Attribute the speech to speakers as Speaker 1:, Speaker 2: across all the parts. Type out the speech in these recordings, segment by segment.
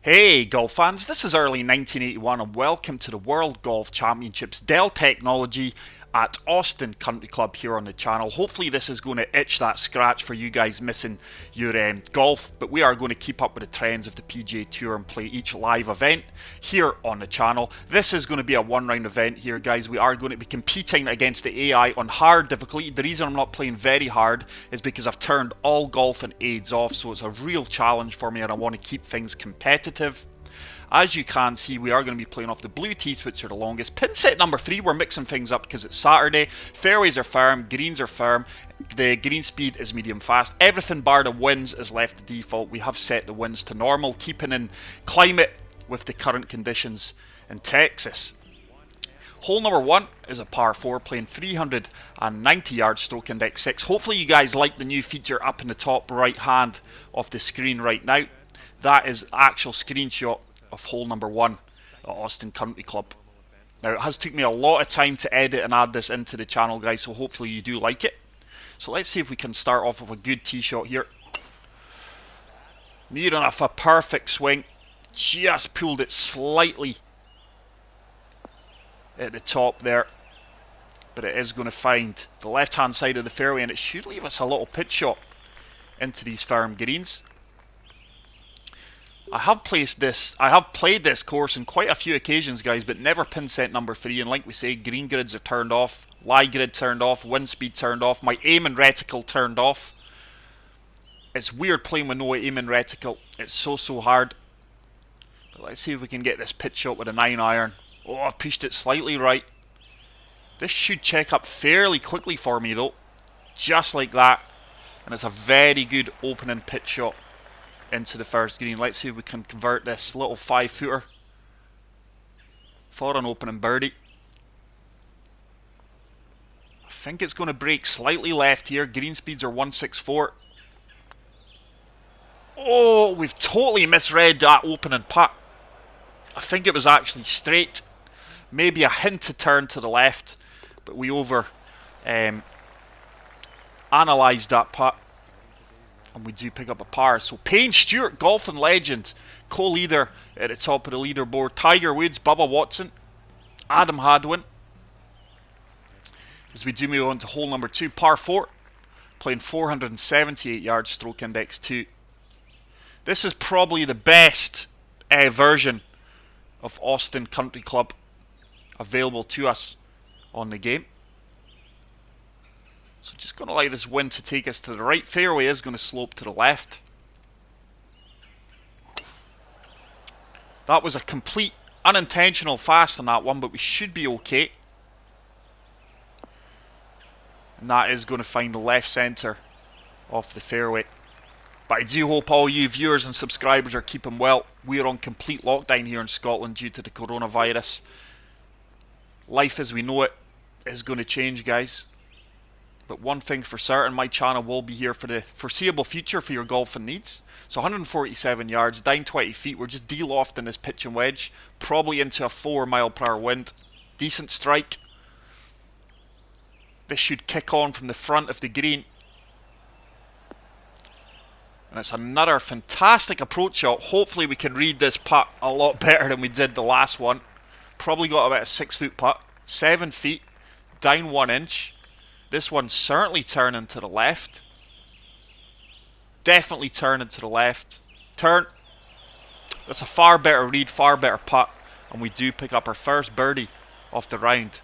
Speaker 1: Hey golf fans, this is early 1981 and welcome to the World Golf Championships Dell technology at Austin Country Club here on the channel. Hopefully this is going to itch that scratch for you guys missing your golf, but we are going to keep up with the trends of the PGA Tour and play each live event here on the channel. This is going to be a one-round event here, guys. We are going to be competing against the AI on hard difficulty. The reason I'm not playing very hard is because I've turned all golf and aids off, so it's a real challenge for me and I want to keep things competitive. As you can see, we are going to be playing off the blue tees, which are the longest. Pin set number 3, we're mixing things up because it's Saturday. Fairways are firm, greens are firm. The green speed is medium fast. Everything bar the winds is left to default. We have set the winds to normal, keeping in climate with the current conditions in Texas. Hole number 1 is a par 4, playing 390 yards, stroke index 6. Hopefully you guys like the new feature up in the top right hand of the screen right now. That is actual screenshot of hole number 1 at Austin Country Club. Now it has took me a lot of time to edit and add this into the channel, guys, so hopefully you do like it. So let's see if we can start off with a good tee shot here. Near enough a perfect swing. Just pulled it slightly at the top there. But it is going to find the left hand side of the fairway and it should leave us a little pitch shot into these firm greens. I have played this course on quite a few occasions, guys, but never pin set number 3. And like we say, green grids are turned off, lie grid turned off, wind speed turned off, my aiming reticle turned off. It's weird playing with no aiming reticle. It's so hard. But let's see if we can get this pitch shot with a 9-iron. Oh, I've pushed it slightly right. This should check up fairly quickly for me though. Just like that. And it's a very good opening pitch shot into the first green. Let's see if we can convert this little 5-footer for an opening birdie. I think it's going to break slightly left here. Green speeds are 164. Oh, we've totally misread that opening putt. I think it was actually straight. Maybe a hint to turn to the left, but we over analysed that putt. And we do pick up a par. So Payne Stewart, golfing legend, co-leader at the top of the leaderboard. Tiger Woods, Bubba Watson, Adam Hadwin. As we do move on to hole number 2, par 4, playing 478 yards, stroke index 2. This is probably the best version of Austin Country Club available to us on the game. So just going to allow this wind to take us to the right. Fairway is going to slope to the left. That was a complete unintentional fast on that one, but we should be okay. And that is going to find the left centre of the fairway. But I do hope all you viewers and subscribers are keeping well. We are on complete lockdown here in Scotland due to the coronavirus. Life as we know it is going to change, guys. But one thing for certain, my channel will be here for the foreseeable future for your golfing needs. So 147 yards, down 20 feet. We're just de-lofting this pitch and wedge. Probably into a 4-mile-per-hour wind. Decent strike. This should kick on from the front of the green. And it's another fantastic approach shot. Hopefully we can read this putt a lot better than we did the last one. Probably got about a 6-foot putt. 7 feet. Down 1 inch. This one's certainly turning to the left. Definitely turning to the left. Turn. That's a far better read, far better putt. And we do pick up our first birdie of the round.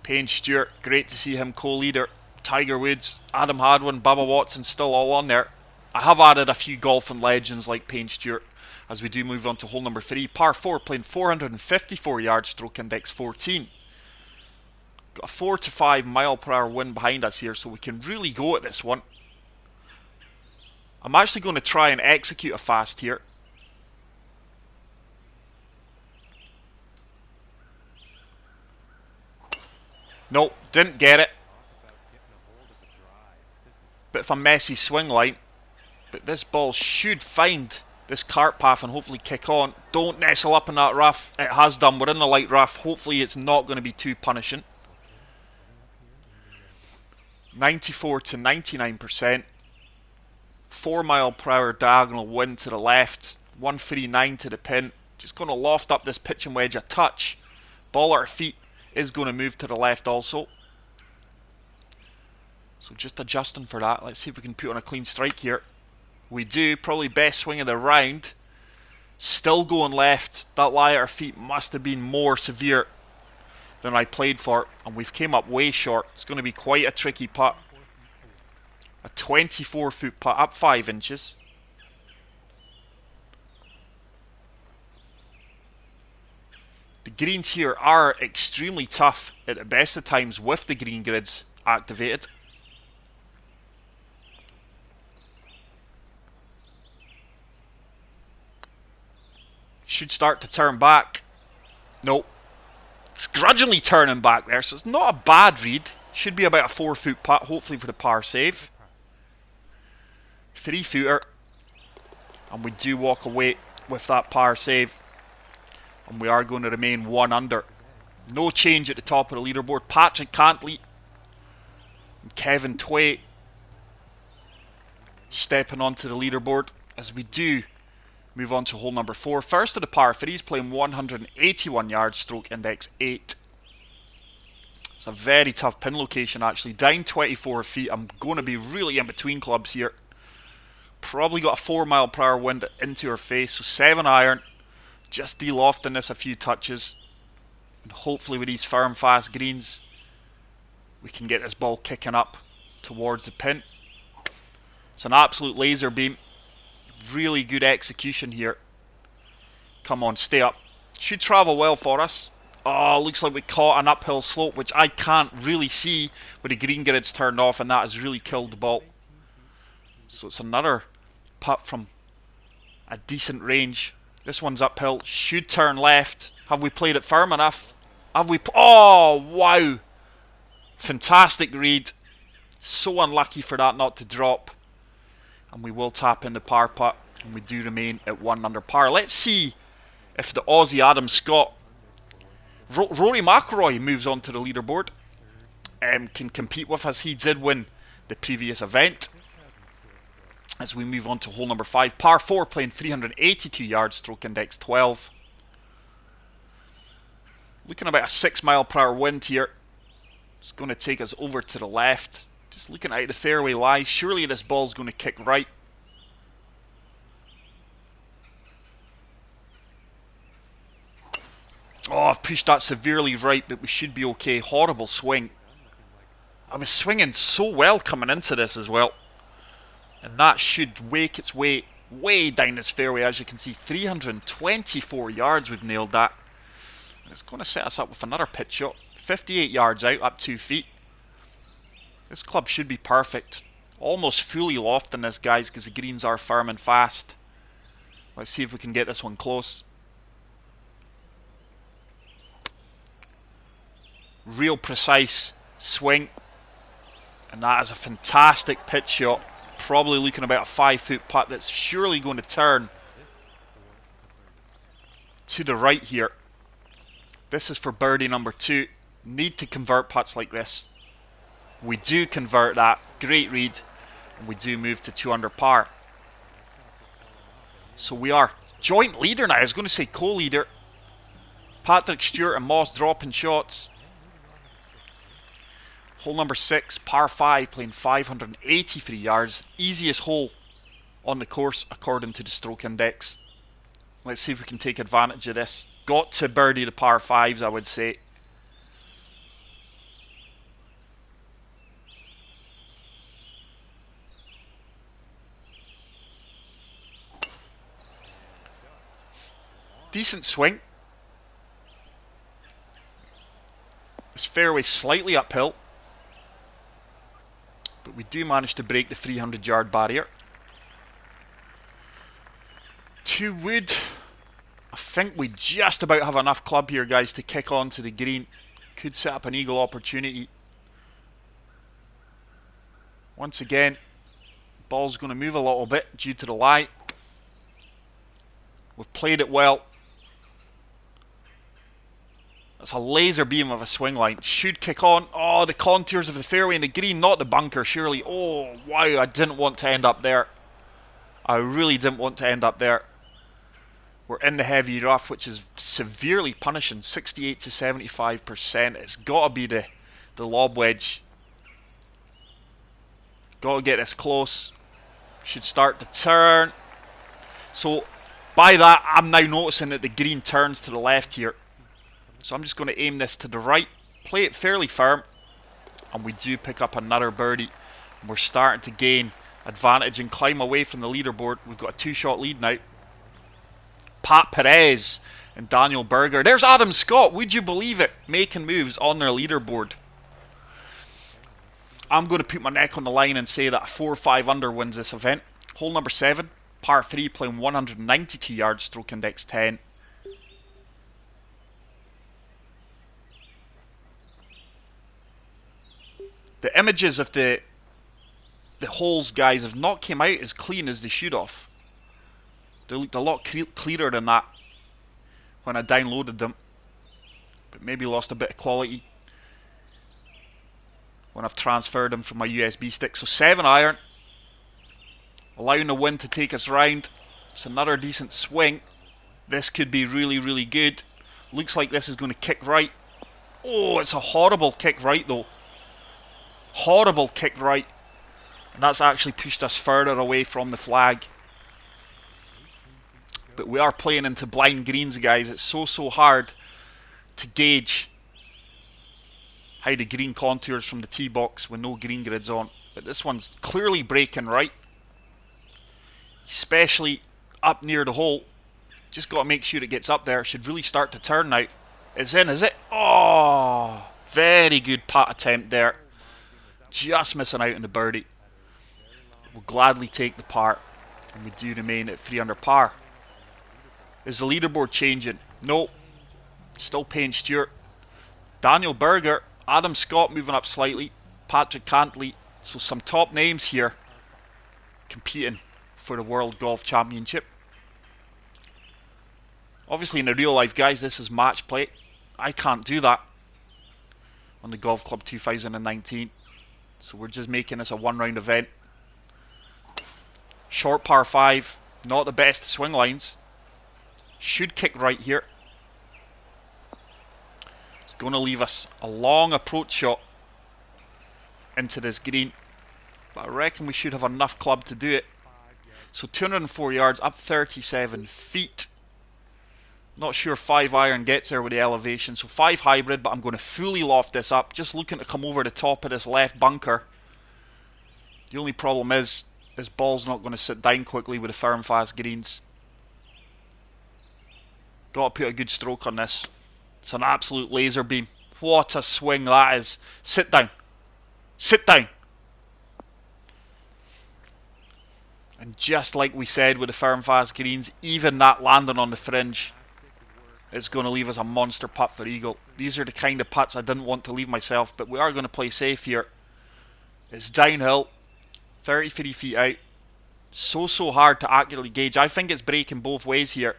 Speaker 1: Payne Stewart, great to see him co-leader. Tiger Woods, Adam Hadwin, Bubba Watson still all on there. I have added a few golfing legends like Payne Stewart as we do move on to hole number 3. Par 4, playing 454 yards, stroke index 14. Got a 4 to 5 mile per hour wind behind us here, so we can really go at this one. I'm actually going to try and execute a fast here. Nope, didn't get it. Bit of a messy swing line, but this ball should find this cart path and hopefully kick on. Don't nestle up in that rough. It has done. We're in the light rough. Hopefully it's not going to be too punishing. 94 to 99%. 4 mile per hour diagonal wind to the left. 139 to the pin. Just going to loft up this pitching wedge a touch. Ball at our feet is going to move to the left also. So just adjusting for that. Let's see if we can put on a clean strike here. We do. Probably best swing of the round. Still going left. That lie at our feet must have been more severe than I played for. And we've came up way short. It's going to be quite a tricky putt. A 24-foot putt, up 5 inches. The greens here are extremely tough at the best of times with the green grids activated. Should start to turn back. Nope. It's grudgingly turning back there, so it's not a bad read. Should be about a 4-foot putt, hopefully for the par save. 3-footer. And we do walk away with that par save. And we are going to remain 1 under. No change at the top of the leaderboard. Patrick Cantley and Kevin Tway stepping onto the leaderboard as we do move on to hole number 4. First of the par 3s, playing 181 yards, stroke index 8. It's a very tough pin location actually. Down 24 feet. I'm going to be really in between clubs here. Probably got a 4 mile per hour wind into her face. So 7 iron. Just de-lofting this a few touches. And hopefully with these firm fast greens, we can get this ball kicking up towards the pin. It's an absolute laser beam. Really good execution here. Come on, stay up. Should travel well for us. Oh, looks like we caught an uphill slope, which I can't really see with the green grids turned off, and that has really killed the ball. So it's another putt from a decent range. This one's uphill. Should turn left. Have we played it firm enough? Have we? Oh, wow. Fantastic read. So unlucky for that not to drop. And we will tap in the par putt. And we do remain at 1 under par. Let's see if the Aussie Adam Scott, Rory McIlroy, moves on to the leaderboard. Can compete with us. He did win the previous event. As we move on to hole number 5. Par 4, playing 382 yards, stroke index 12. Looking about a 6 mile per hour wind here. It's going to take us over to the left. Just looking out the fairway lie. Surely this ball's going to kick right. Oh, I've pushed that severely right, but we should be okay. Horrible swing. I was swinging so well coming into this as well. And that should wake its way down this fairway. As you can see, 324 yards we've nailed that. And it's going to set us up with another pitch shot. 58 yards out, up 2 feet. This club should be perfect. Almost fully lofting this, guys, because the greens are firm and fast. Let's see if we can get this one close. Real precise swing. And that is a fantastic pitch shot. Probably looking about a 5-foot putt that's surely going to turn to the right here. This is for birdie number 2. Need to convert putts like this. We do convert that. Great read. And we do move to 2 under par. So we are joint leader now. I was going to say co-leader. Patrick Stewart and Moss dropping shots. Hole number 6, par 5, playing 583 yards. Easiest hole on the course according to the stroke index. Let's see if we can take advantage of this. Got to birdie the par 5s, I would say. Decent swing. This fairway slightly uphill. But we do manage to break the 300-yard barrier. 2 wood. I think we just about have enough club here, guys, to kick on to the green. Could set up an eagle opportunity. Once again, ball's going to move a little bit due to the lie. We've played it well. That's a laser beam of a swing line. Should kick on. Oh, the contours of the fairway and the green, not the bunker, surely. Oh, wow, I didn't want to end up there. I really didn't want to end up there. We're in the heavy rough, which is severely punishing. 68 to 75%. It's got to be the lob wedge. Got to get this close. Should start to turn. So by that, I'm now noticing that the green turns to the left here. So I'm just going to aim this to the right. Play it fairly firm. And we do pick up another birdie. And we're starting to gain advantage and climb away from the leaderboard. We've got a 2-shot lead now. Pat Perez and Daniel Berger. There's Adam Scott. Would you believe it? Making moves on their leaderboard. I'm going to put my neck on the line and say that a 4-5 under wins this event. Hole number 7, par 3, playing 192 yards, stroke index 10. The images of the holes, guys, have not came out as clean as they should have. They looked a lot clearer than that when I downloaded them, but maybe lost a bit of quality when I've transferred them from my USB stick. So 7 iron, allowing the wind to take us round. It's another decent swing. This could be really, really good. Looks like this is going to kick right. Oh, it's a horrible kick right though. Horrible kick right. And that's actually pushed us further away from the flag. But we are playing into blind greens, guys. It's so hard to gauge how the green contours from the tee box with no green grids on. But this one's clearly breaking right. Especially up near the hole. Just got to make sure it gets up there. It should really start to turn now. It's in, is it? Oh, very good putt attempt there. Just missing out on the birdie. We'll gladly take the par. And we do remain at 3 under par. Is the leaderboard changing? No. Still Payne Stewart. Daniel Berger. Adam Scott moving up slightly. Patrick Cantley. So some top names here competing for the World Golf Championship. Obviously in the real life, guys, this is match play. I can't do that on the Golf Club 2019. So we're just making this a 1-round event. Short par 5. Not the best swing lines. Should kick right here. It's going to leave us a long approach shot into this green. But I reckon we should have enough club to do it. So 204 yards, up 37 feet. Not sure 5 iron gets there with the elevation. So 5 hybrid, but I'm going to fully loft this up. Just looking to come over the top of this left bunker. The only problem is, this ball's not going to sit down quickly with the firm fast greens. Got to put a good stroke on this. It's an absolute laser beam. What a swing that is. Sit down. Sit down. And just like we said with the firm fast greens, even that landing on the fringe, it's going to leave us a monster putt for eagle. These are the kind of putts I didn't want to leave myself, but we are going to play safe here. It's downhill. 33 feet out. So hard to accurately gauge. I think it's breaking both ways here.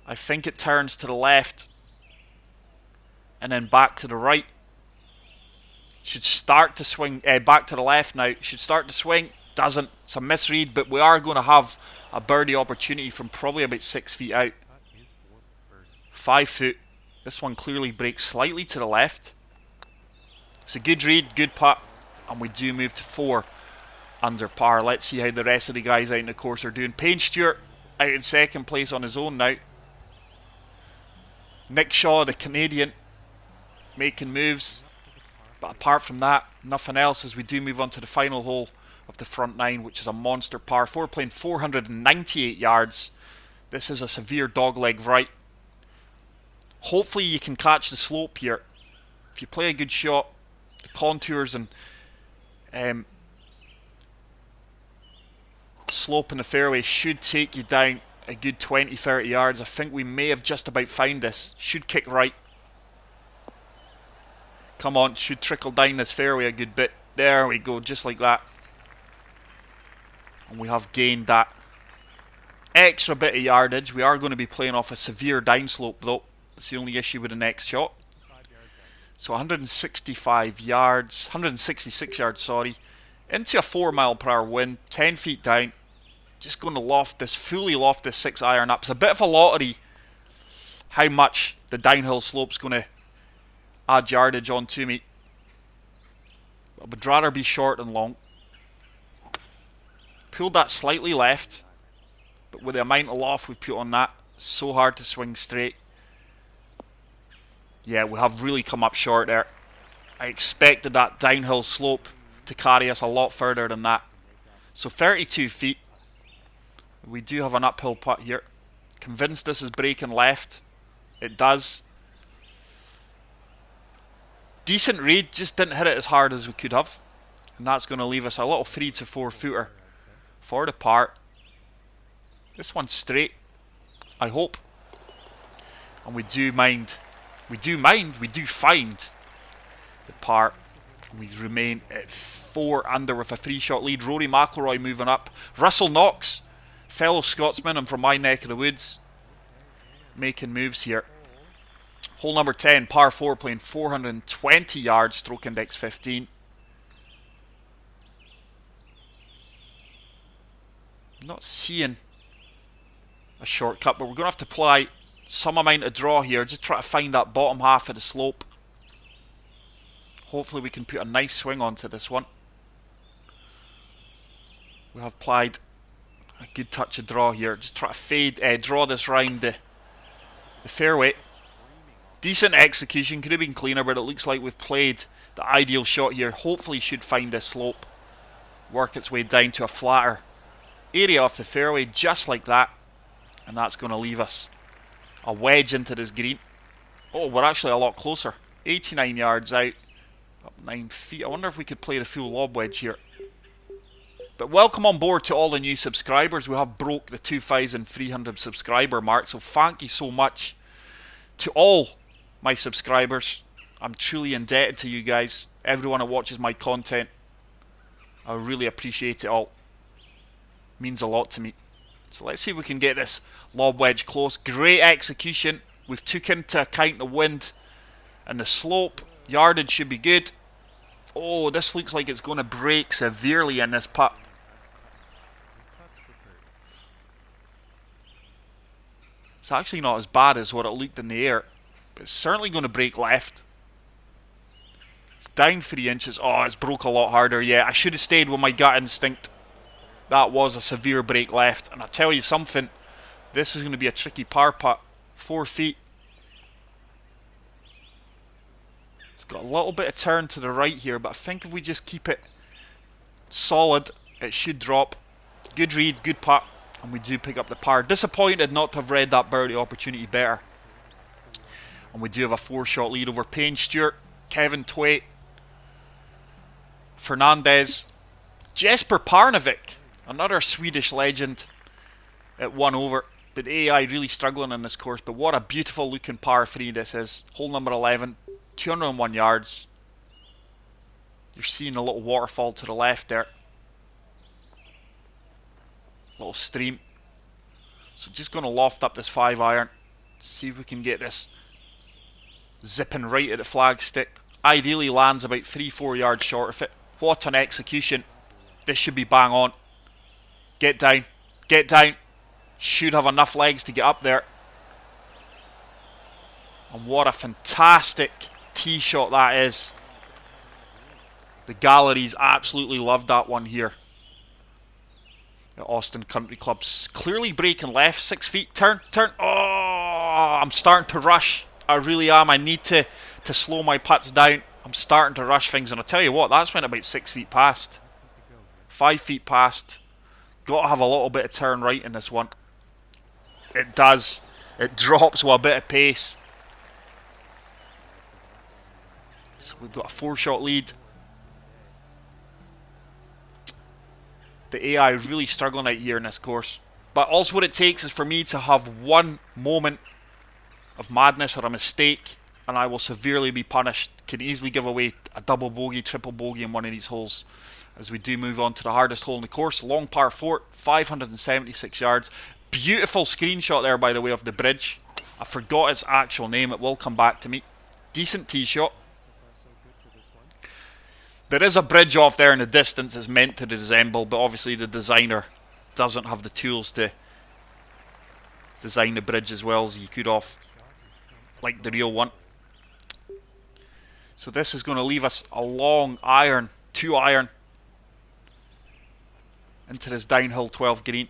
Speaker 1: I think it turns to the left and then back to the right. Should start to swing back to the left now. Should start to swing. Doesn't. It's a misread, but we are going to have a birdie opportunity from probably about 6 feet out. 5 foot. This one clearly breaks slightly to the left. It's a good read, good putt, and we do move to 4 under par. Let's see how the rest of the guys out in the course are doing. Payne Stewart out in second place on his own now. Nick Shaw, the Canadian, making moves. But apart from that, nothing else as we do move on to the final hole of the front 9, which is a monster par 4, playing 498 yards. This is a severe dogleg right. Hopefully you can catch the slope here. If you play a good shot, the contours and slope in the fairway should take you down a good 20-30 yards. I think we may have just about found this. Should kick right. Come on, should trickle down this fairway a good bit. There we go, just like that. And we have gained that extra bit of yardage. We are going to be playing off a severe downslope though. That's the only issue with the next shot. So 165 yards, 166 yards, sorry. Into a 4 mile per hour wind, 10 feet down. Just going to loft this, fully loft this 6-iron up. It's a bit of a lottery how much the downhill slope's going to add yardage onto me. I would rather be short than long. Pulled that slightly left, but with the amount of loft we put on that, it's so hard to swing straight. Yeah, we have really come up short there. I expected that downhill slope to carry us a lot further than that. So 32 feet. We do have an uphill putt here. Convinced this is breaking left. It does. Decent read, just didn't hit it as hard as we could have. And that's going to leave us a little 3 to 4 footer for the par. This one's straight, I hope. And we do find the par. And we remain at 4 under with a 3-shot lead. Rory McIlroy moving up. Russell Knox, fellow Scotsman and from my neck of the woods, making moves here. Hole number 10, par 4, playing 420 yards, stroke index 15. Not seeing a shortcut, but we're going to have to apply some amount of draw here. Just try to find that bottom half of the slope. Hopefully we can put a nice swing onto this one. We have applied a good touch of draw here. Just try to draw this round the fairway. Decent execution, could have been cleaner, but it looks like we've played the ideal shot here. Hopefully should find this slope, work its way down to a flatter area off the fairway, just like that. And that's going to leave us a wedge into this green. Oh, we're actually a lot closer. 89 yards out, up 9 feet. I wonder if we could play the full lob wedge here. But welcome on board to all the new subscribers. We have broke the 2,300 subscriber mark, so thank you so much to all my subscribers. I'm truly indebted to you guys, everyone that watches my content. I really appreciate it all. It means a lot to me. So let's see if we can get this lob wedge close. Great execution. We've took into account the wind and the slope. Yardage should be good. Oh, this looks like it's going to break severely in this putt. It's actually not as bad as what it looked in the air, but it's certainly going to break left. It's down 3 inches. Oh, it's broke a lot harder. Yeah, I should have stayed with my gut instinct. That was a severe break left. And I tell you something, this is going to be a tricky par putt. 4 feet. It's got a little bit of turn to the right here, but I think if we just keep it solid, it should drop. Good read, good putt. And we do pick up the par. Disappointed not to have read that birdie opportunity better. And we do have a 4-shot lead over Payne Stewart, Kevin Twait, Fernandez, Jesper Parnevik, another Swedish legend at 1 over. But AI really struggling in this course. But what a beautiful looking par 3 this is. Hole number 11, 201 yards. You're seeing a little waterfall to the left there. Little stream. So just going to loft up this 5-iron. See if we can get this zipping right at the flagstick. Ideally lands about 3-4 yards short of it. What an execution. This should be bang on. Get down. Get down. Should have enough legs to get up there. And what a fantastic tee shot that is. The galleries absolutely loved that one here at Austin Country Club. Clearly breaking left, 6 feet, turn. Oh, I'm starting to rush. I really am. I need to slow my putts down. I'm starting to rush things, and I tell you what, that's went about 6 feet past. 5 feet past. Got to have a little bit of turn right in this one. It does. It drops with a bit of pace. So we've got a 4-shot lead. The AI really struggling out here in this course. But also what it takes is for me to have one moment of madness or a mistake, and I will severely be punished. Can easily give away a double bogey, triple bogey in one of these holes. As we do move on to the hardest hole in the course. Long par 4, 576 yards. Beautiful screenshot there, by the way, of the bridge. I forgot its actual name. It will come back to me. Decent tee shot. There is a bridge off there in the distance it's meant to resemble, but obviously the designer doesn't have the tools to design the bridge as well as you could off like the real one. So this is going to leave us a long iron, 2-iron, into this downhill 12 green.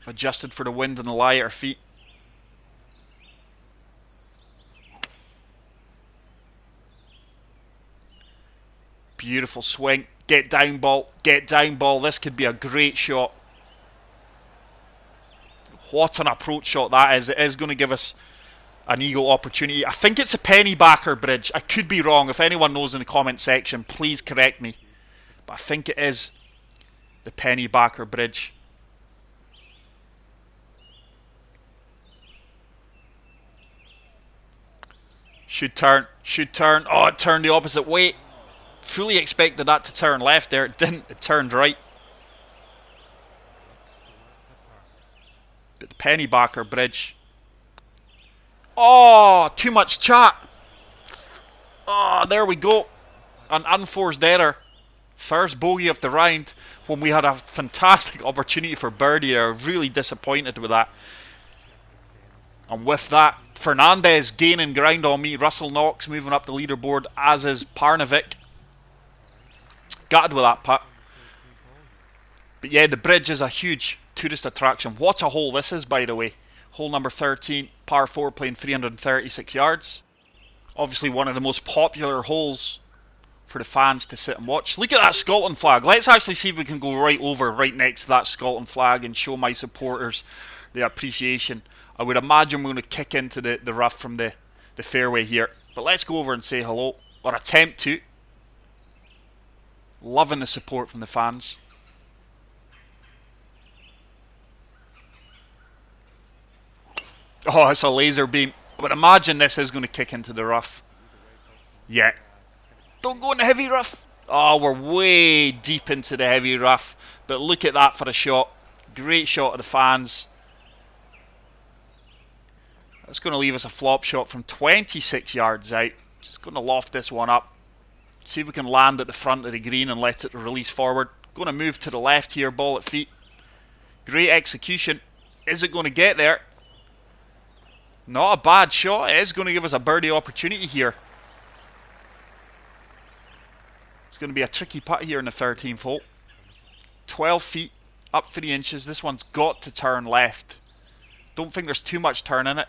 Speaker 1: Adjusted for the wind and the lie at our feet. Beautiful swing. Get down ball. Get down ball. This could be a great shot. What an approach shot that is. It is going to give us an eagle opportunity. I think it's a pennybacker bridge. I could be wrong. If anyone knows in the comment section, please correct me. But I think it is the pennybacker bridge. Should turn. Should turn. Oh, it turned the opposite way. Fully expected that to turn left there. It didn't. It turned right. But the pennybacker bridge. Oh, too much chat. Oh, there we go. An unforced error. First bogey of the round when we had a fantastic opportunity for birdie there. Really disappointed with that. And with that, Fernandez gaining ground on me. Russell Knox moving up the leaderboard, as is Parnevik. Gutted with that putt. But yeah, the bridge is a huge tourist attraction. What a hole this is, by the way. Hole number 13, par 4, playing 336 yards. Obviously one of the most popular holes for the fans to sit and watch. Look at that Scotland flag. Let's actually see if we can go right over, right next to that Scotland flag and show my supporters the appreciation. I would imagine we're going to kick into the rough from the fairway here. But let's go over and say hello, or attempt to. Loving the support from the fans. Oh, it's a laser beam. But imagine this is going to kick into the rough. Yeah. Don't go in the heavy rough. Oh, we're way deep into the heavy rough. But look at that for a shot. Great shot of the fans. That's going to leave us a flop shot from 26 yards out. Just going to loft this one up. See if we can land at the front of the green and let it release forward. Going to move to the left here, ball at feet. Great execution. Is it going to get there? Not a bad shot. It is going to give us a birdie opportunity here. It's going to be a tricky putt here in the 13th hole. 12 feet, up 3 inches. This one's got to turn left. Don't think there's too much turn in it.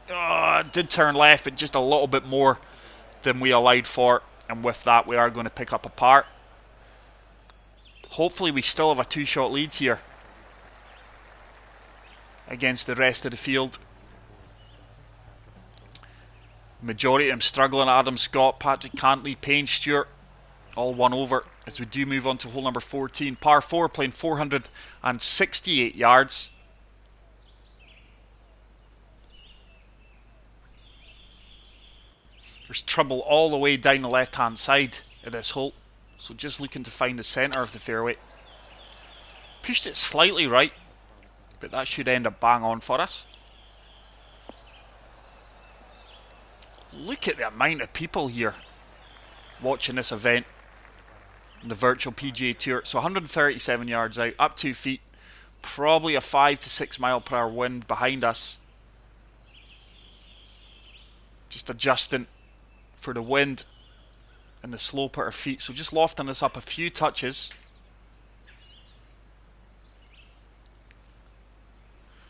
Speaker 1: Oh, it did turn left, but just a little bit more than we allowed for. And with that, we are going to pick up a par. Hopefully we still have a 2-shot lead here against the rest of the field. Majority of them struggling. Adam Scott, Patrick Cantley, Payne Stewart, all one over as we do move on to hole number 14. Par 4, playing 468 yards. There's trouble all the way down the left hand side of this hole. So just looking to find the centre of the fairway. Pushed it slightly right, but that should end up bang on for us. Look at the amount of people here watching this event in the virtual PGA Tour. So 137 yards out, up 2 feet. Probably a 5 to 6 mile per hour wind behind us. Just adjusting for the wind and the slope at our feet. So just lofting this up a few touches.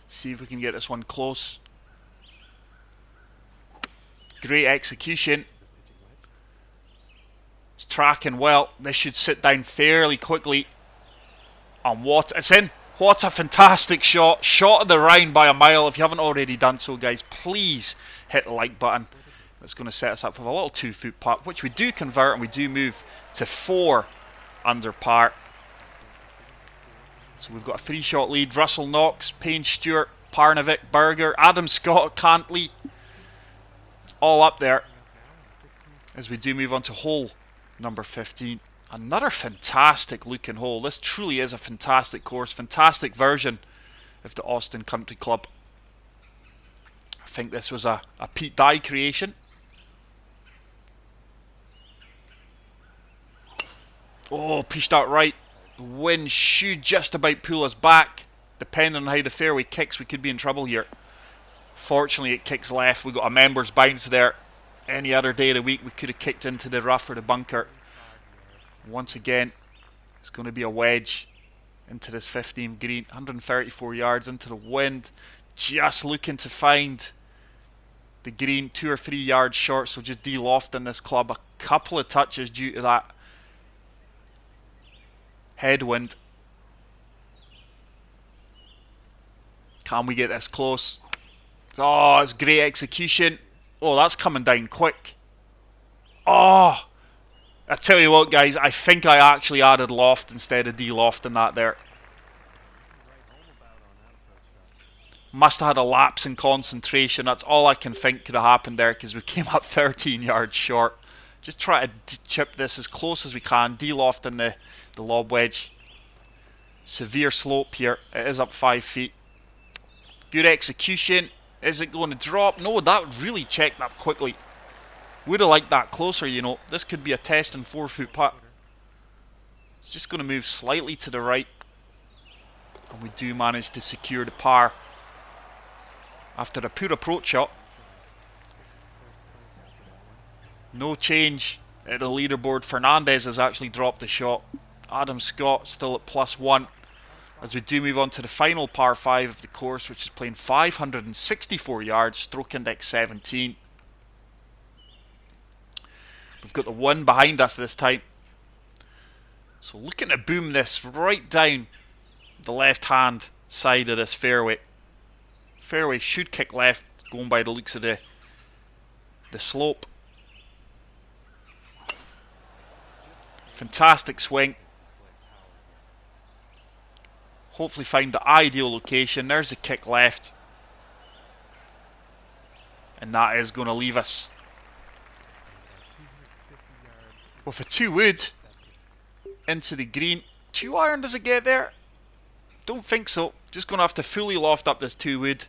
Speaker 1: See if we can get this one close. Great execution. It's tracking well. This should sit down fairly quickly. And what? It's in. What a fantastic shot. Shot of the round by a mile. If you haven't already done so, guys, please hit the like button. That's going to set us up for a little 2-foot putt, which we do convert and we do move to 4 under par. So we've got a 3-shot lead. Russell Knox, Payne Stewart, Parnevik, Berger, Adam Scott, Cantley, all up there as we do move on to hole number 15. Another fantastic looking hole. This truly is a fantastic course, fantastic version of the Austin Country Club. I think this was a Pete Dye creation. Oh, pushed out right. The wind should just about pull us back. Depending on how the fairway kicks, we could be in trouble here. Fortunately, it kicks left. We got a members bounce there. Any other day of the week, we could have kicked into the rough or the bunker. Once again, it's going to be a wedge into this 15 green. 134 yards into the wind. Just looking to find the green 2 or 3 yards short. So just de-lofting this club a couple of touches due to that headwind. Can we get this close? Oh, it's great execution. Oh, that's coming down quick. Oh, I tell you what, guys, I think I actually added loft instead of de-lofting that there. Must have had a lapse in concentration. That's all I can think could have happened there, because we came up 13 yards short. Just try to chip this as close as we can. De-lofting the lob wedge. Severe slope here. It is up 5 feet. Good execution. Is it going to drop? No, that really checked up quickly. Would have liked that closer, you know. This could be a test in 4-foot putt. It's just going to move slightly to the right. And we do manage to secure the par after a poor approach shot. No change at the leaderboard. Fernandez has actually dropped a shot. Adam Scott still at +1. As we do move on to the final par 5 of the course, which is playing 564 yards, stroke index 17. We've got the 1 behind us this time. So looking to boom this right down the left-hand side of this fairway. Fairway should kick left, going by the looks of the slope. Fantastic swing. Hopefully find the ideal location. There's the kick left. And that is going to leave us with a 2-wood into the green. 2-iron, does it get there? Don't think so. Just going to have to fully loft up this 2-wood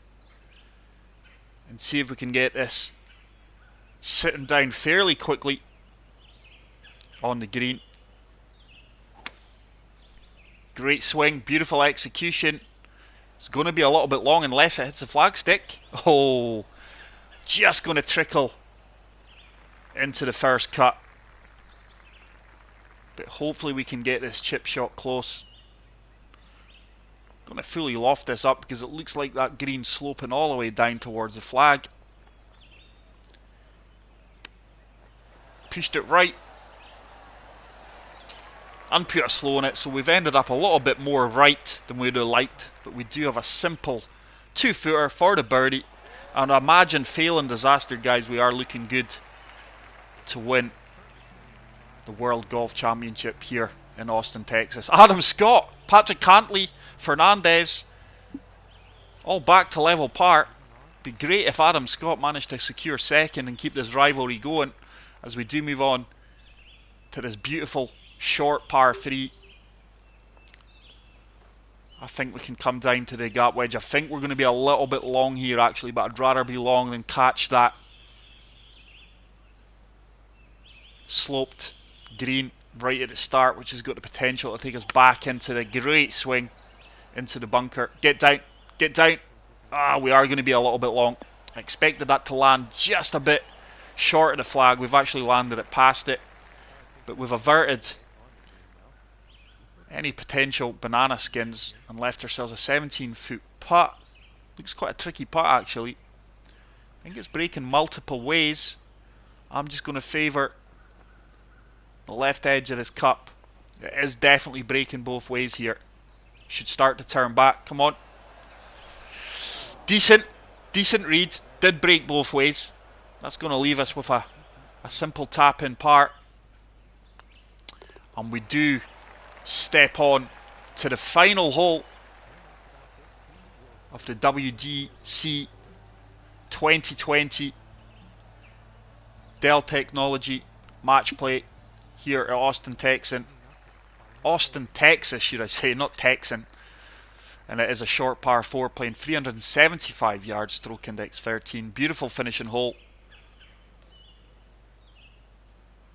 Speaker 1: and see if we can get this sitting down fairly quickly on the green. Great swing, beautiful execution. It's going to be a little bit long unless it hits the flagstick. Oh, just going to trickle into the first cut. But hopefully we can get this chip shot close. Going to fully loft this up because it looks like that green's sloping all the way down towards the flag. Pushed it right. And put a slow on it, so we've ended up a little bit more right than we'd have liked, but we do have a simple 2-footer for the birdie. And I imagine failing disaster, guys, we are looking good to win the World Golf Championship here in Austin, Texas. Adam Scott, Patrick Cantley, Fernandez, all back to level par. Be great if Adam Scott managed to secure second and keep this rivalry going as we do move on to this beautiful short par 3. I think we can come down to the gap wedge. I think we're going to be a little bit long here actually, but I'd rather be long than catch that sloped green right at the start, which has got the potential to take us back into the great swing into the bunker. Get down, get down. Ah, we are going to be a little bit long. I expected that to land just a bit short of the flag. We've actually landed it past it, but we've averted any potential banana skins and left ourselves a 17-foot putt. Looks quite a tricky putt actually. I think it's breaking multiple ways. I'm just going to favour the left edge of this cup. It is definitely breaking both ways here. Should start to turn back. Come on. Decent read. Did break both ways. That's going to leave us with a simple tap-in par. And we do step on to the final hole of the WGC 2020 Dell Technology match play here at Austin, Texas. Austin, Texas, should I say, not Texan. And it is a short par 4 playing 375 yards, stroke index 13. Beautiful finishing hole.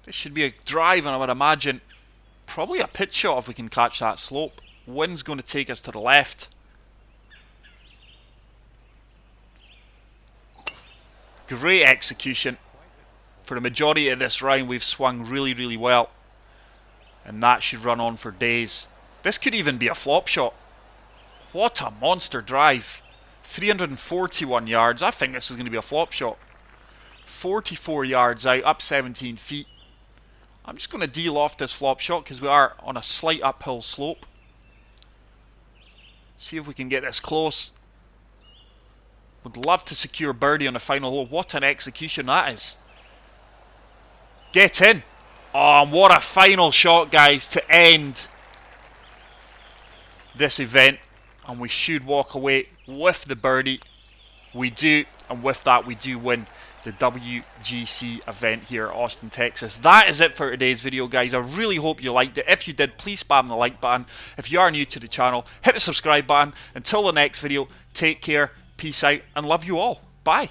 Speaker 1: This should be a drive, and I would imagine Probably a pitch shot if we can catch that slope. Wind's going to take us to the left. Great execution. For the majority of this round, we've swung really, really well. And that should run on for days. This could even be a flop shot. What a monster drive. 341 yards. I think this is going to be a flop shot. 44 yards out, up 17 feet. I'm just going to deal off this flop shot because we are on a slight uphill slope. See if we can get this close. Would love to secure birdie on the final hole. What an execution that is. Get in. Oh, and what a final shot, guys, to end this event. And we should walk away with the birdie. We do, and with that we do win the WGC event here at Austin, Texas. That is it for today's video, guys. I really hope you liked it. If you did, please spam the like button. If you are new to the channel, hit the subscribe button. Until the next video, take care, peace out, and love you all. Bye.